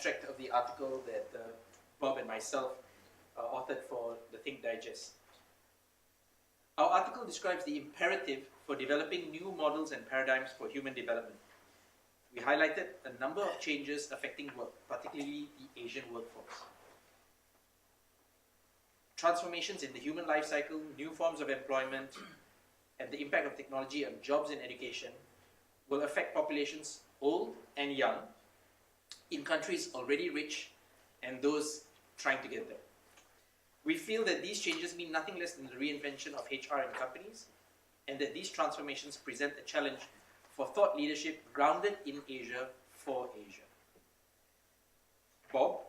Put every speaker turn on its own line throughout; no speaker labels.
abstract of the article that Bob and myself authored for the Think Digest. Our article describes the imperative for developing new models and paradigms for human development. We highlighted a number of changes affecting work, particularly the Asian workforce. Transformations in the human life cycle, new forms of employment, and the impact of technology on jobs and education will affect populations old and young in countries already rich and those trying to get there. We feel that these changes mean nothing less than the reinvention of HR in companies, and that these transformations present a challenge for thought leadership grounded in Asia for Asia. Bob,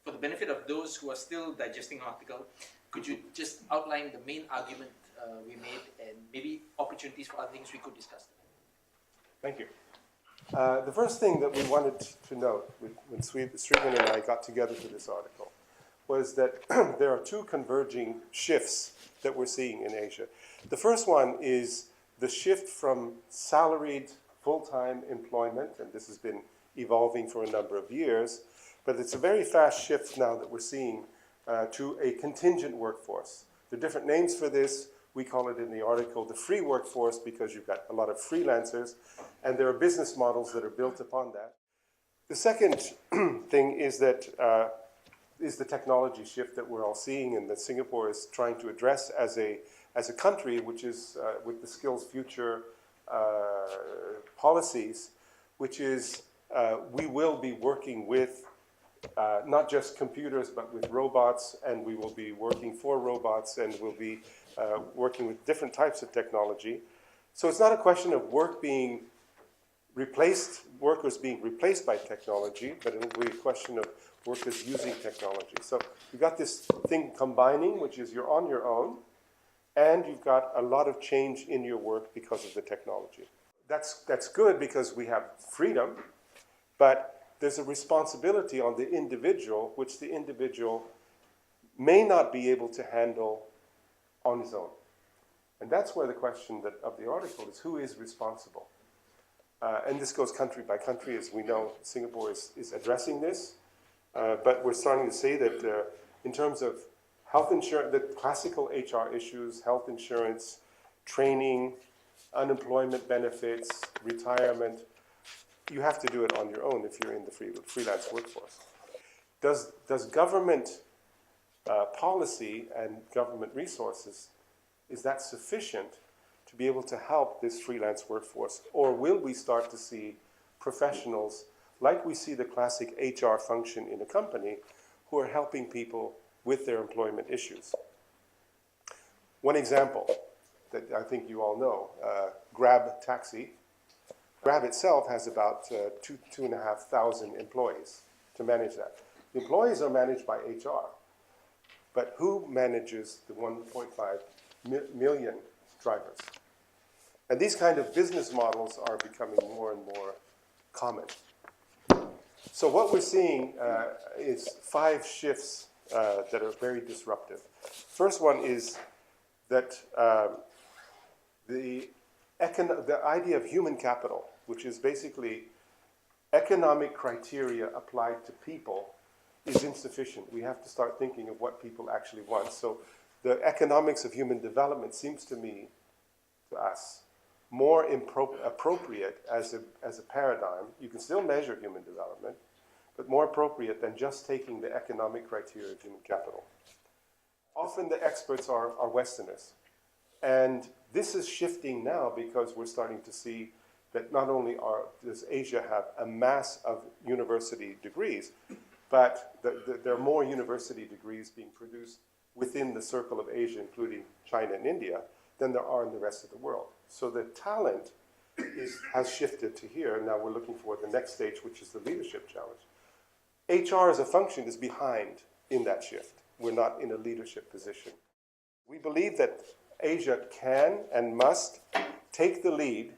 for the benefit of those who are still digesting the article, could you just outline the main argument we made and maybe opportunities for other things we could discuss?
Thank you. The first thing that we wanted to note when Srivan and I got together for this article was that there are two converging shifts that we're seeing in Asia. The first one is the shift from salaried full-time employment, and this has been evolving for a number of years, but it's a very fast shift now that we're seeing to a contingent workforce. There are different names for this. We call it in the article the free workforce because you've got a lot of freelancers, and there are business models that are built upon that. The second thing is that is the technology shift that we're all seeing and that Singapore is trying to address as a country, which is with the Skills Future policies, which is we will be working with not just computers, but with robots, and we will be working for robots, and we'll be working with different types of technology. So it's not a question of workers being replaced by technology, but it will be a question of workers using technology. So you've got this thing combining, which is you're on your own, and you've got a lot of change in your work because of the technology. That's good because we have freedom, but there's a responsibility on the individual, which the individual may not be able to handle on his own. And that's where the question of the article is, who is responsible? And this goes country by country. As we know, Singapore is addressing this. But we're starting to say that in terms of health insurance, the classical HR issues, health insurance, training, unemployment benefits, retirement, you have to do it on your own if you're in the freelance workforce. Does government policy and government resources, is that sufficient to be able to help this freelance workforce? Or will we start to see professionals, like we see the classic HR function in a company, who are helping people with their employment issues? One example that I think you all know, Grab Taxi. Grab itself has about 2,500 employees to manage that. The employees are managed by HR, but who manages the 1.5 million drivers? And these kind of business models are becoming more and more common. So what we're seeing is 5 shifts that are very disruptive. First one is that the idea of human capital, which is basically economic criteria applied to people, is insufficient. We have to start thinking of what people actually want. So the economics of human development seems to us, more appropriate as a paradigm. You can still measure human development, but more appropriate than just taking the economic criteria of human capital. Often the experts are Westerners. And this is shifting now because we're starting to see that not only does Asia have a mass of university degrees, but there are more university degrees being produced within the circle of Asia, including China and India, than there are in the rest of the world. So the talent has shifted to here, and now we're looking for the next stage, which is the leadership challenge. HR as a function is behind in that shift. We're not in a leadership position. We believe that Asia can and must take the lead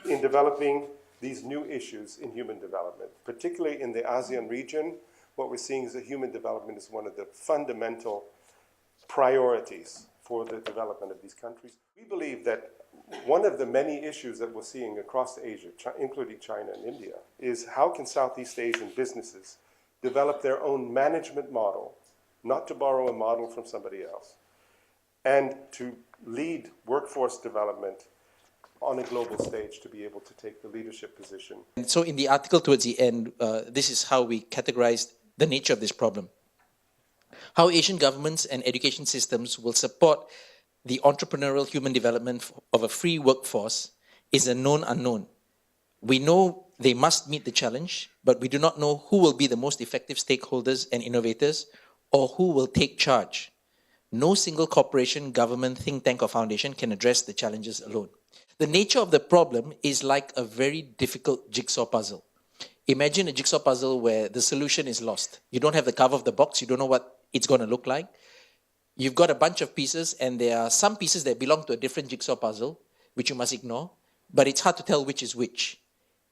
in developing these new issues in human development. Particularly in the ASEAN region, what we're seeing is that human development is one of the fundamental priorities for the development of these countries. We believe that one of the many issues that we're seeing across Asia, including China and India, is how can Southeast Asian businesses develop their own management model, not to borrow a model from somebody else, and to lead workforce development on a global stage to be able to take the leadership position.
And so in the article towards the end, this is how we categorized the nature of this problem. How Asian governments and education systems will support the entrepreneurial human development of a free workforce is a known unknown. We know they must meet the challenge, but we do not know who will be the most effective stakeholders and innovators, or who will take charge. No single corporation, government, think tank, or foundation can address the challenges alone. The nature of the problem is like a very difficult jigsaw puzzle. Imagine a jigsaw puzzle where the solution is lost. You don't have the cover of the box, you don't know what it's going to look like. You've got a bunch of pieces, and there are some pieces that belong to a different jigsaw puzzle, which you must ignore, but it's hard to tell which is which.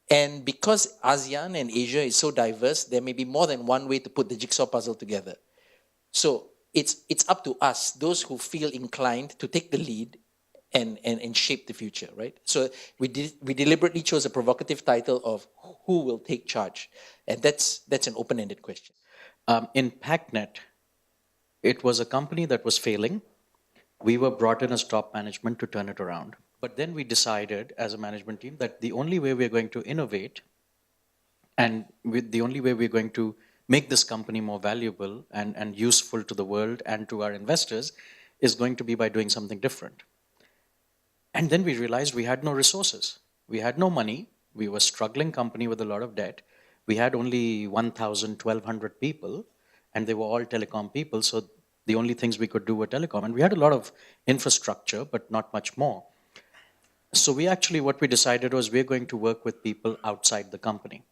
And because ASEAN and Asia is so diverse, there may be more than one way to put the jigsaw puzzle together. So it's up to us, those who feel inclined, to take the lead and shape the future, right? So we deliberately chose a provocative title of Who Will Take Charge? And that's an open-ended question.
In PACnet, it was a company that was failing. We were brought in as top management to turn it around. But then we decided as a management team that the only way we're going to innovate and the only way we're going to make this company more valuable and useful to the world and to our investors is going to be by doing something different. And then we realized we had no resources. We had no money. We were a struggling company with a lot of debt. We had only 1,000, 1,200 people, and they were all telecom people, so the only things we could do were telecom. And we had a lot of infrastructure, but not much more. So what we decided was we're going to work with people outside the company.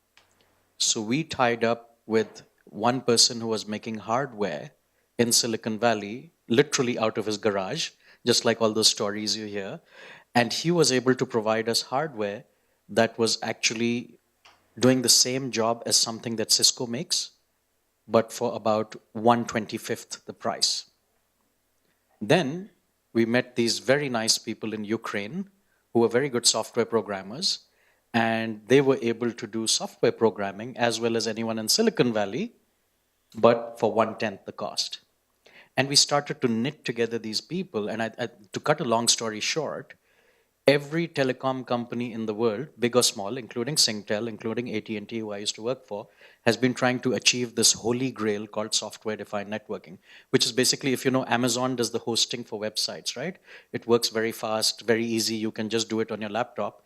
So we tied up with one person who was making hardware in Silicon Valley, literally out of his garage, just like all those stories you hear. And he was able to provide us hardware that was actually doing the same job as something that Cisco makes, but for about 1/25th the price. Then we met these very nice people in Ukraine who were very good software programmers, and they were able to do software programming as well as anyone in Silicon Valley, but for 1/10 the cost. And we started to knit together these people, and to cut a long story short, every telecom company in the world, big or small, including Singtel, including AT&T, who I used to work for, has been trying to achieve this holy grail called software-defined networking, which is basically, if you know, Amazon does the hosting for websites, right? It works very fast, very easy. You can just do it on your laptop.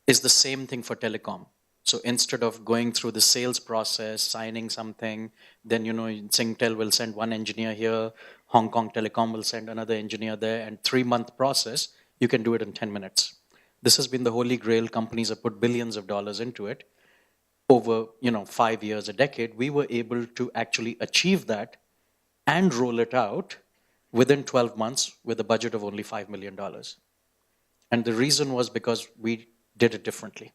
It's the same thing for telecom. So instead of going through the sales process, signing something, then, Singtel will send one engineer here, Hong Kong Telecom will send another engineer there, and 3-month process, you can do it in 10 minutes. This has been the holy grail. Companies have put billions of dollars into it. Over 5 years, a decade, we were able to actually achieve that and roll it out within 12 months with a budget of only $5 million. And the reason was because we did it differently.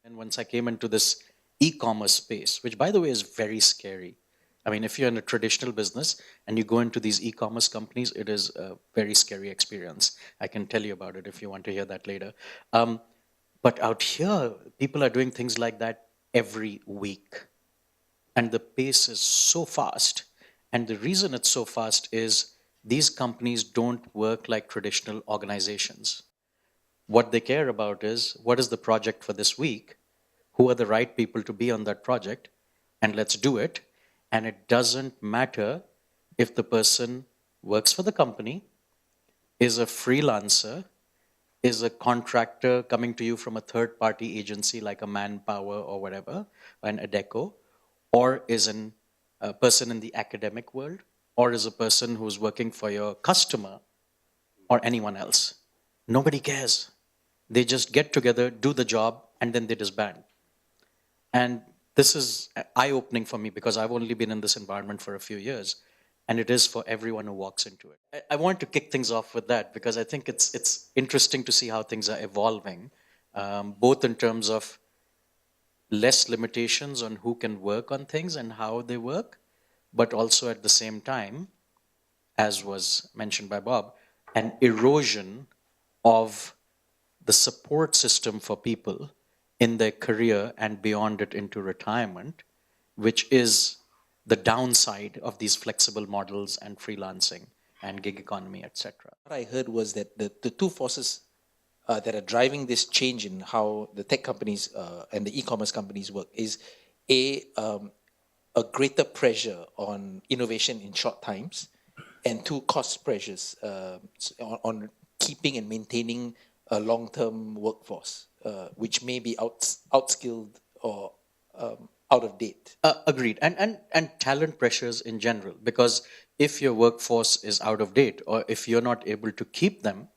And once I came into this e-commerce space, which by the way is very scary. I mean, if you're in a traditional business and you go into these e-commerce companies, it is a very scary experience. I can tell you about it if you want to hear that later. But out here, people are doing things like that every week. And the pace is so fast. And the reason it's so fast is these companies don't work like traditional organizations. What they care about is, what is the project for this week? Who are the right people to be on that project? And let's do it. And it doesn't matter if the person works for the company, is a freelancer, is a contractor coming to you from a third-party agency like a Manpower or whatever, an Adecco, or is a person in the academic world, or is a person who's working for your customer or anyone else. Nobody cares. They just get together, do the job, and then they disband. And this is eye-opening for me because I've only been in this environment for a few years, and it is for everyone who walks into it. I want to kick things off with that because I think it's interesting to see how things are evolving, both in terms of less limitations on who can work on things and how they work, but also at the same time, as was mentioned by Bob, an erosion of the support system for people in their career and beyond it into retirement, which is the downside of these flexible models and freelancing and gig economy, etc.
What I heard was that the two forces that are driving this change in how the tech companies and the e-commerce companies work is a greater pressure on innovation in short times, and two, cost pressures on keeping and maintaining a long-term workforce, which may be outskilled or out of date.
Agreed. And talent pressures in general, because if your workforce is out of date or if you're not able to keep them,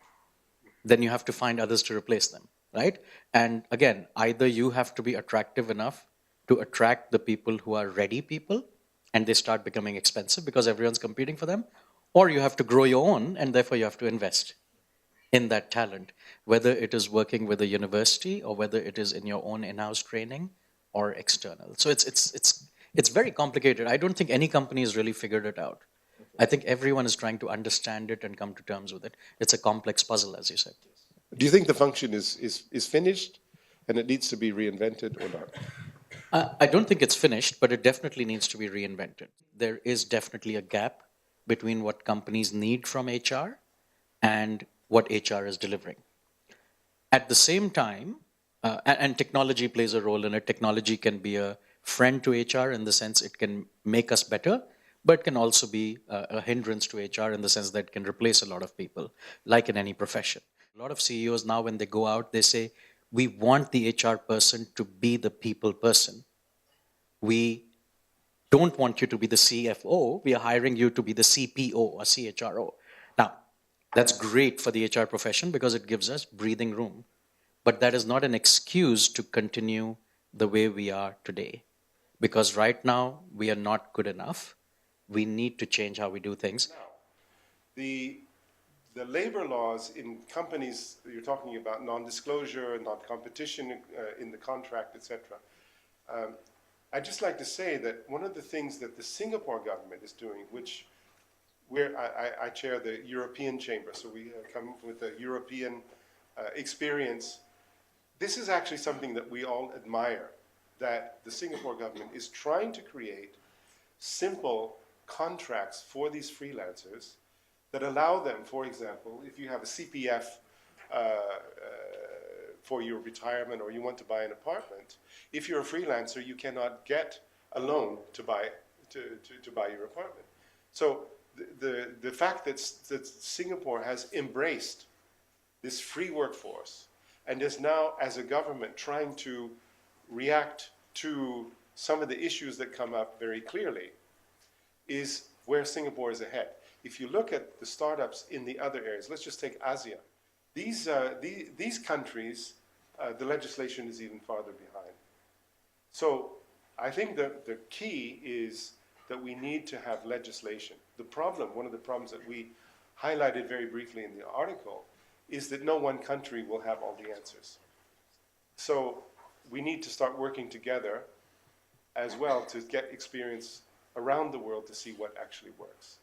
then you have to find others to replace them, right? And again, either you have to be attractive enough to attract the people who are ready people and they start becoming expensive because everyone's competing for them, or you have to grow your own and therefore you have to invest in that talent, whether it is working with a university or whether it is in your own in-house training or external. So it's very complicated. I don't think any company has really figured it out. I think everyone is trying to understand it and come to terms with it. It's a complex puzzle, as you said.
Do you think the function is finished and it needs to be reinvented or not?
I don't think it's finished, but it definitely needs to be reinvented. There is definitely a gap between what companies need from HR and what HR is delivering. At the same time, and technology plays a role in it. Technology can be a friend to HR in the sense it can make us better, but it can also be a hindrance to HR in the sense that it can replace a lot of people, like in any profession. A lot of CEOs now, when they go out, they say, we want the HR person to be the people person. We don't want you to be the CFO. We are hiring you to be the CPO or CHRO. Now, that's great for the HR profession because it gives us breathing room. But that is not an excuse to continue the way we are today. Because right now, we are not good enough. We need to change how we do things.
The labor laws in companies, you're talking about non-disclosure, non-competition in the contract, etc. I'd just like to say that one of the things that the Singapore government is doing, which I chair the European Chamber, so we come with a European experience. This is actually something that we all admire, that the Singapore government is trying to create simple contracts for these freelancers that allow them, for example, if you have a CPF for your retirement or you want to buy an apartment, if you're a freelancer, you cannot get a loan to buy your apartment. So the fact that Singapore has embraced this free workforce and is now, as a government, trying to react to some of the issues that come up very clearly, is where Singapore is ahead. If you look at the startups in the other areas, let's just take ASEAN. These countries, the legislation is even farther behind. So I think that the key is that we need to have legislation. The problem, one of the problems that we highlighted very briefly in the article, is that no one country will have all the answers. So we need to start working together as well to get experience around the world to see what actually works.